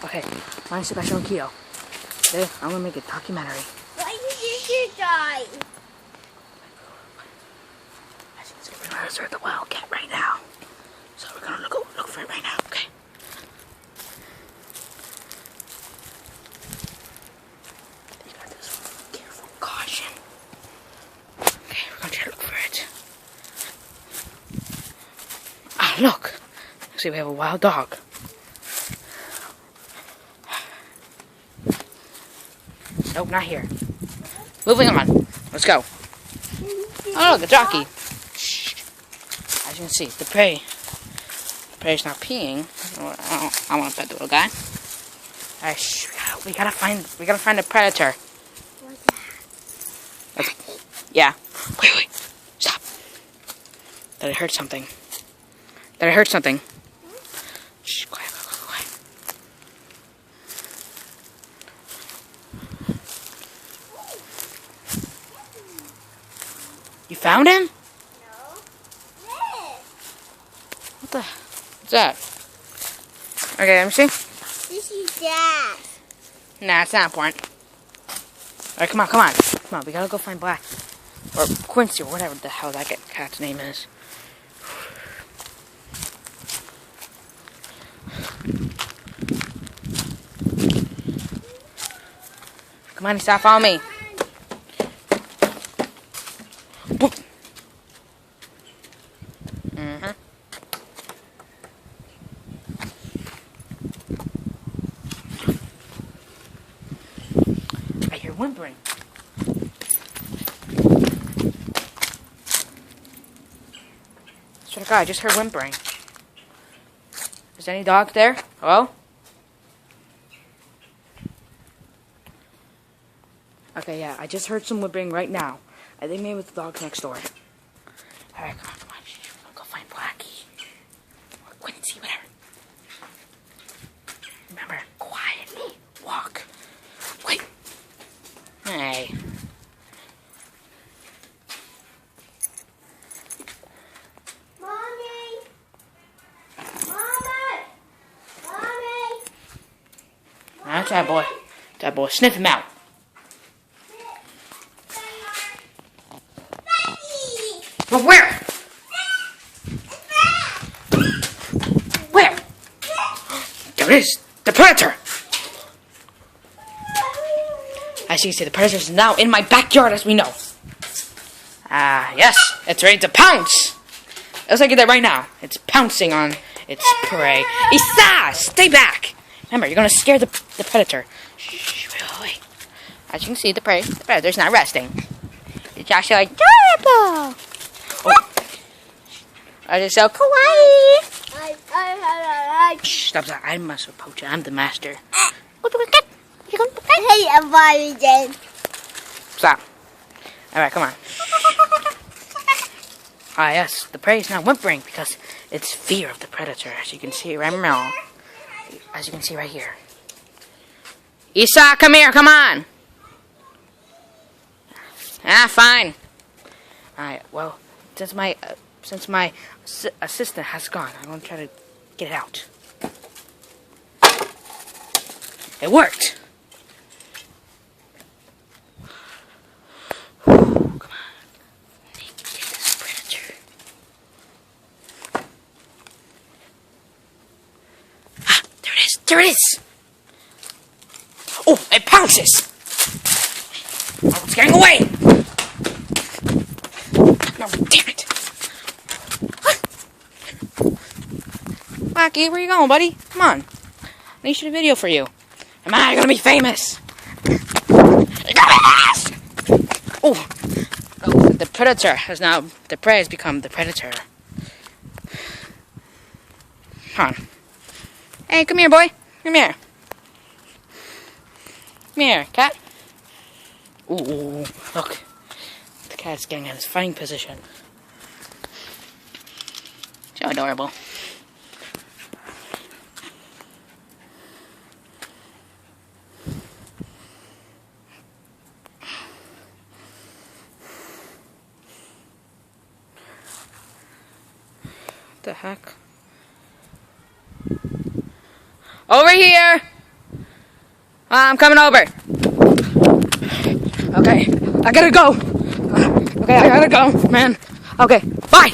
Okay, mine's Sebastian Keo. Today, I'm gonna make a documentary. Why did you die? As you can see, we're gonna search the wildcat right now. So we're gonna look for it right now, okay? You got this with careful caution. Okay, we're gonna try to look for it. Ah, look! See, we have a wild dog. Nope, not here. Moving on. Let's go. Oh, look, a jockey. As you can see, the prey's not peeing. I want to pet the little guy. Alright, shh, we gotta find a predator. What's that? Yeah. Wait, stop. That I heard something. Shh, quiet. You found him? No. This. What the? What's that? Okay, let me see. This is Dad. Nah, it's not important. Alright, come on. We gotta go find Black. Or Quincy, or whatever the hell that cat's name is. Come on, stop following me. Whoop. I hear whimpering. Swear to God, I just heard whimpering. Is there any dog there? Hello? Okay, yeah, I just heard some whimpering right now. I think maybe it was the dogs next door. Alright, come on. We're gonna go find Blackie. Or Quincy, whatever. Remember, quietly walk. Wait. Hey. Mommy. That's that boy. That boy. Sniff him out. But where? Where? There it is. The predator. As you can see, the predator is now in my backyard, as we know. Yes, it's ready to pounce. Let's look at that right now. It's pouncing on its prey. Isa, stay back. Remember, you're gonna scare the predator. Shh, wait. As you can see, the predator's not resting. It's actually like adorable. Oh. I just so kawaii. Shh, stop that. I'm a poacher. I'm the master. Hey, everybody, Jane. Stop. Alright, come on. Yes, the prey is now whimpering because it's fear of the predator, as you can see right now. As you can see right here. Isa, come here, come on. Fine. Alright, well, since my assistant has gone, I'm gonna try to get it out. It worked. Come on. Get this predator. There it is. Oh, it pounces. Oh, it's getting away. No, damn it. Blackie, where you going, buddy? Come on. I need to shoot a video for you. Am I gonna be famous? Oh, the predator has now, the prey has become the predator. Come on. Hey, come here, boy. Come here. Come here, cat. Ooh, look. The cat's getting in his fighting position. So adorable. What the heck? Over here! I'm coming over. Okay, I gotta go. Okay, I gotta go, man. Okay, bye.